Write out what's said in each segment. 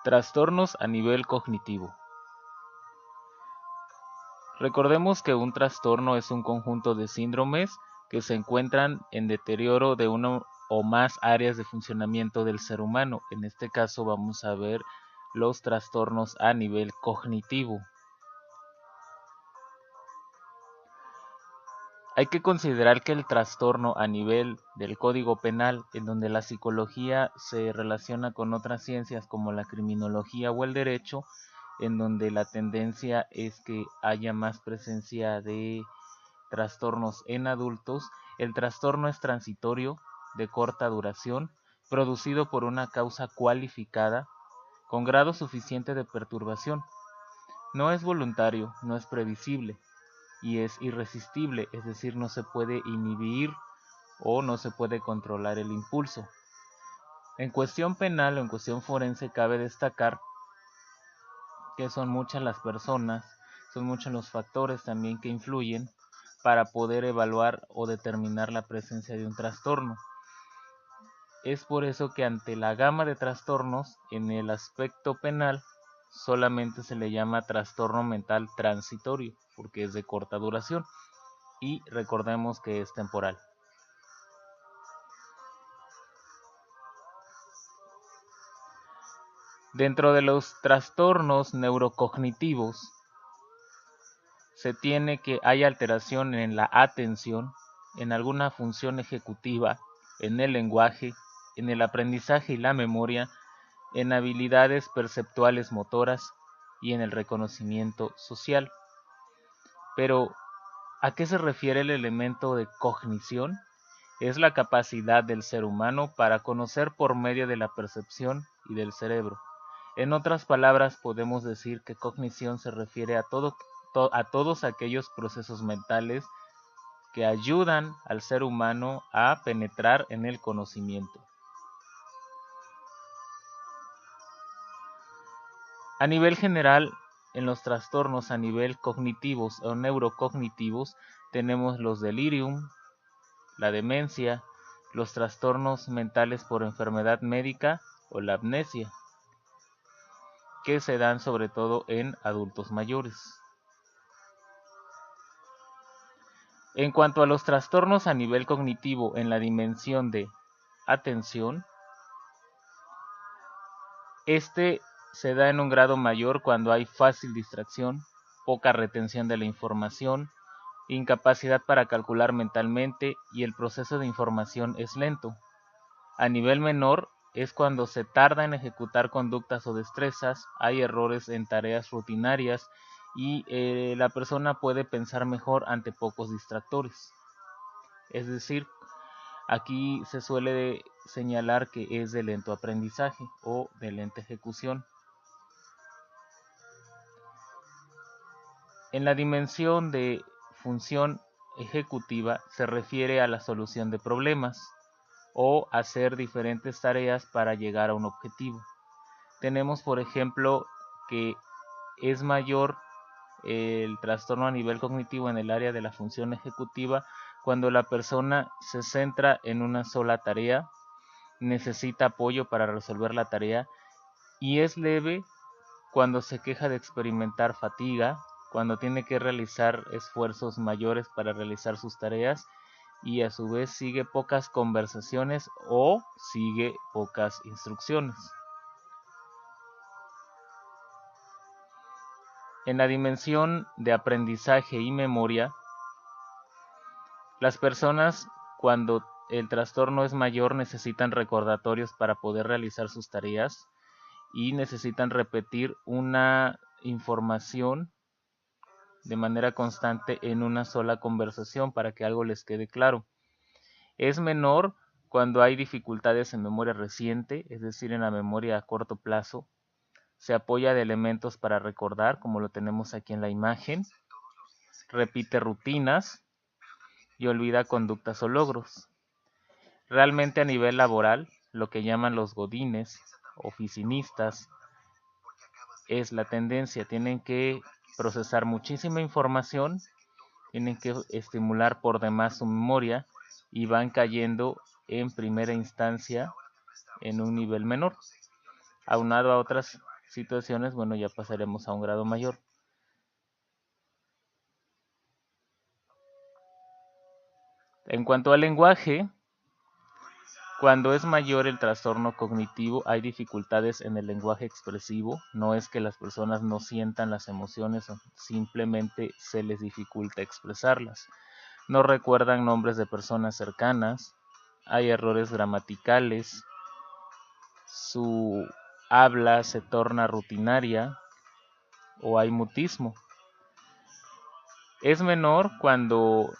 Trastornos a nivel cognitivo. Recordemos que un trastorno es un conjunto de síndromes que se encuentran en deterioro de una o más áreas de funcionamiento del ser humano. En este caso vamos a ver los trastornos a nivel cognitivo. Hay que considerar que el trastorno a nivel del Código Penal, en donde la psicología se relaciona con otras ciencias como la criminología o el derecho, en donde la tendencia es que haya más presencia de trastornos en adultos, el trastorno es transitorio, de corta duración, producido por una causa cualificada, con grado suficiente de perturbación. No es voluntario, no es previsible y es irresistible, es decir, no se puede inhibir o no se puede controlar el impulso. En cuestión penal o en cuestión forense cabe destacar que son muchas las personas, son muchos los factores también que influyen para poder evaluar o determinar la presencia de un trastorno. Es por eso que ante la gama de trastornos, en el aspecto penal, solamente se le llama trastorno mental transitorio, porque es de corta duración, y recordemos que es temporal. Dentro de los trastornos neurocognitivos, se tiene que hay alteración en la atención, en alguna función ejecutiva, en el lenguaje, en el aprendizaje y la memoria, en habilidades perceptuales motoras y en el reconocimiento social. Pero, ¿a qué se refiere el elemento de cognición? Es la capacidad del ser humano para conocer por medio de la percepción y del cerebro. En otras palabras, podemos decir que cognición se refiere a todos aquellos procesos mentales que ayudan al ser humano a penetrar en el conocimiento. A nivel general, en los trastornos a nivel cognitivos o neurocognitivos tenemos los delirium, la demencia, los trastornos mentales por enfermedad médica o la amnesia, que se dan sobre todo en adultos mayores. En cuanto a los trastornos a nivel cognitivo en la dimensión de atención, este se da en un grado mayor cuando hay fácil distracción, poca retención de la información, incapacidad para calcular mentalmente y el proceso de información es lento. A nivel menor es cuando se tarda en ejecutar conductas o destrezas, hay errores en tareas rutinarias y la persona puede pensar mejor ante pocos distractores. Es decir, aquí se suele señalar que es de lento aprendizaje o de lenta ejecución. En la dimensión de función ejecutiva se refiere a la solución de problemas o hacer diferentes tareas para llegar a un objetivo. Tenemos, por ejemplo, que es mayor el trastorno a nivel cognitivo en el área de la función ejecutiva cuando la persona se centra en una sola tarea, necesita apoyo para resolver la tarea y es leve cuando se queja de experimentar fatiga, cuando tiene que realizar esfuerzos mayores para realizar sus tareas y a su vez sigue pocas conversaciones o sigue pocas instrucciones. En la dimensión de aprendizaje y memoria, las personas cuando el trastorno es mayor necesitan recordatorios para poder realizar sus tareas y necesitan repetir una información de manera constante en una sola conversación para que algo les quede claro. Es menor cuando hay dificultades en memoria reciente, es decir, en la memoria a corto plazo. Se apoya de elementos para recordar, como lo tenemos aquí en la imagen. Repite rutinas y olvida conductas o logros. Realmente a nivel laboral, lo que llaman los godines, oficinistas, es la tendencia. Tienen que procesar muchísima información, tienen que estimular por demás su memoria y van cayendo en primera instancia en un nivel menor, aunado a otras situaciones, bueno, ya pasaremos a un grado mayor. En cuanto al lenguaje, cuando es mayor el trastorno cognitivo, hay dificultades en el lenguaje expresivo. No es que las personas no sientan las emociones, simplemente se les dificulta expresarlas. No recuerdan nombres de personas cercanas, hay errores gramaticales, su habla se torna rutinaria o hay mutismo. Es menor cuando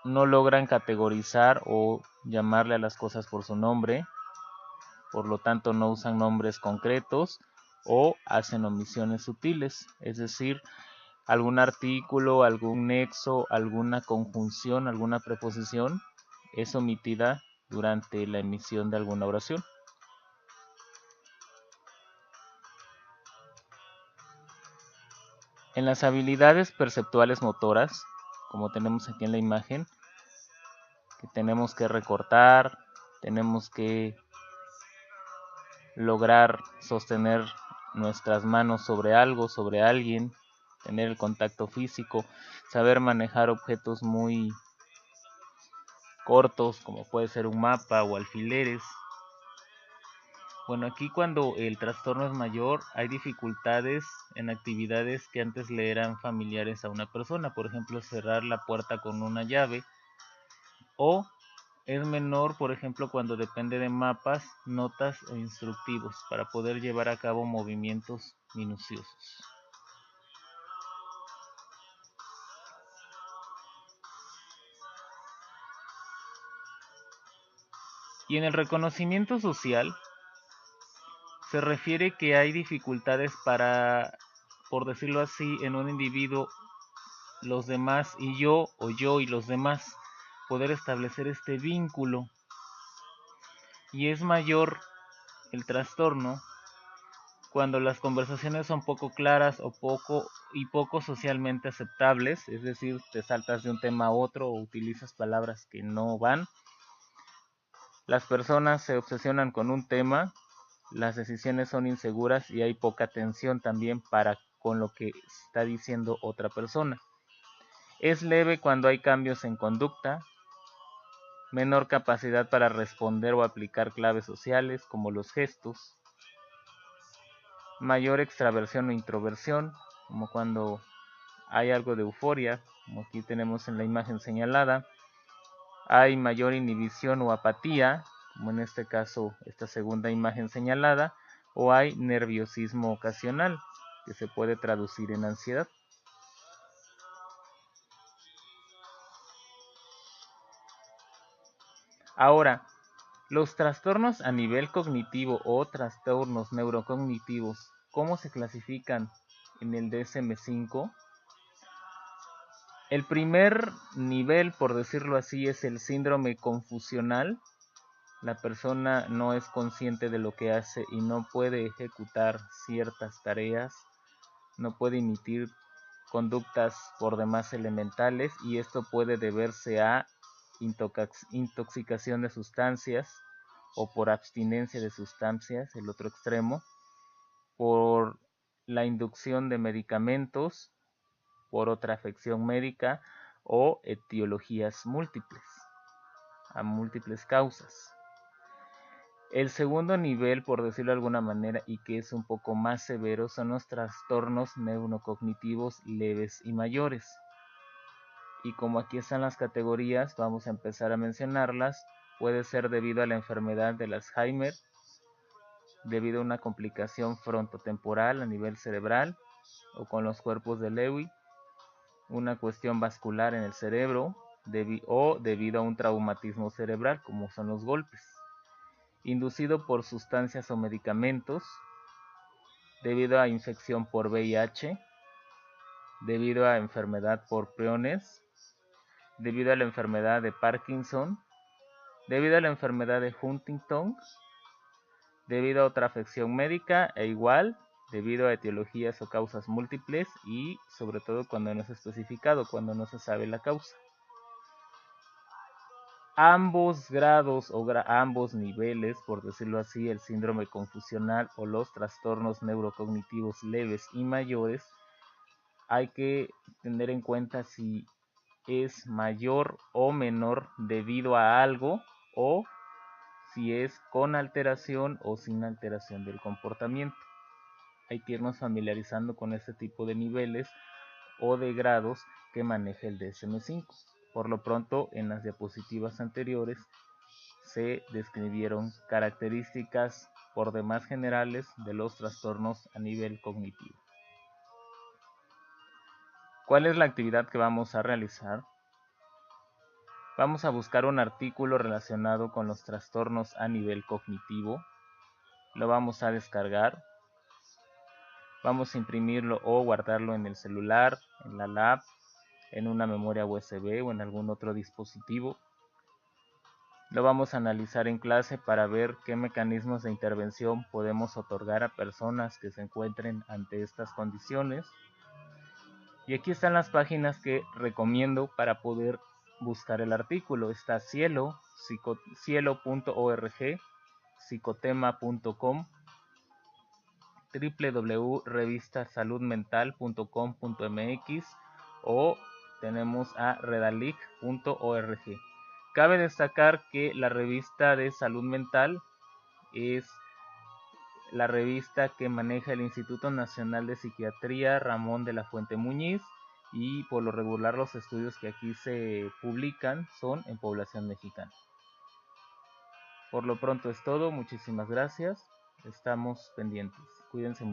no logran categorizar o llamarle a las cosas por su nombre, por lo tanto no usan nombres concretos o hacen omisiones sutiles, es decir, algún artículo, algún nexo, alguna conjunción, alguna preposición es omitida durante la emisión de alguna oración. En las habilidades perceptuales motoras, como tenemos aquí en la imagen, que tenemos que recortar, tenemos que lograr sostener nuestras manos sobre algo, sobre alguien, tener el contacto físico, saber manejar objetos muy cortos, como puede ser un mapa o alfileres. Bueno, aquí cuando el trastorno es mayor, hay dificultades en actividades que antes le eran familiares a una persona, por ejemplo, cerrar la puerta con una llave, o es menor, por ejemplo, cuando depende de mapas, notas o instructivos para poder llevar a cabo movimientos minuciosos. Y en el reconocimiento social se refiere que hay dificultades para, por decirlo así, en un individuo, los demás y yo, o yo y los demás, poder establecer este vínculo. Y es mayor el trastorno cuando las conversaciones son poco claras o poco socialmente aceptables, es decir, te saltas de un tema a otro o utilizas palabras que no van. Las personas se obsesionan con un tema, las decisiones son inseguras y hay poca atención también para con lo que está diciendo otra persona. Es leve cuando hay cambios en conducta, menor capacidad para responder o aplicar claves sociales como los gestos, mayor extraversión o introversión, como cuando hay algo de euforia, como aquí tenemos en la imagen señalada, hay mayor inhibición o apatía, como en este caso esta segunda imagen señalada, o hay nerviosismo ocasional, que se puede traducir en ansiedad. Ahora, los trastornos a nivel cognitivo o trastornos neurocognitivos, ¿cómo se clasifican en el DSM-5? El primer nivel, por decirlo así, es el síndrome confusional. La persona no es consciente de lo que hace y no puede ejecutar ciertas tareas, no puede emitir conductas por demás elementales y esto puede deberse a intoxicación de sustancias o por abstinencia de sustancias, el otro extremo, por la inducción de medicamentos, por otra afección médica o etiologías múltiples, a múltiples causas. El segundo nivel, por decirlo de alguna manera, y que es un poco más severo, son los trastornos neurocognitivos leves y mayores. Y como aquí están las categorías, vamos a empezar a mencionarlas. Puede ser debido a la enfermedad del Alzheimer, debido a una complicación frontotemporal a nivel cerebral, o con los cuerpos de Lewy, una cuestión vascular en el cerebro, o debido a un traumatismo cerebral, como son los golpes. Inducido por sustancias o medicamentos, debido a infección por VIH, debido a enfermedad por priones, debido a la enfermedad de Parkinson, debido a la enfermedad de Huntington, debido a otra afección médica e igual debido a etiologías o causas múltiples y sobre todo cuando no es especificado, cuando no se sabe la causa. ambos grados o ambos niveles, por decirlo así, el síndrome confusional o los trastornos neurocognitivos leves y mayores, hay que tener en cuenta si es mayor o menor debido a algo o si es con alteración o sin alteración del comportamiento. Hay que irnos familiarizando con este tipo de niveles o de grados que maneja el DSM-5. Por lo pronto, en las diapositivas anteriores se describieron características por demás generales de los trastornos a nivel cognitivo. ¿Cuál es la actividad que vamos a realizar? Vamos a buscar un artículo relacionado con los trastornos a nivel cognitivo. Lo vamos a descargar. Vamos a imprimirlo o guardarlo en el celular, en la lab, en una memoria USB o en algún otro dispositivo. Lo vamos a analizar en clase para ver qué mecanismos de intervención podemos otorgar a personas que se encuentren ante estas condiciones. Y aquí están las páginas que recomiendo para poder buscar el artículo. Está Cielo, cielo.org, psicotema.com, www.revistasaludmental.com.mx o tenemos a redalic.org. Cabe destacar que la revista de salud mental es la revista que maneja el Instituto Nacional de Psiquiatría Ramón de la Fuente Muñiz y por lo regular los estudios que aquí se publican son en población mexicana. Por lo pronto es todo, muchísimas gracias, estamos pendientes, cuídense mucho.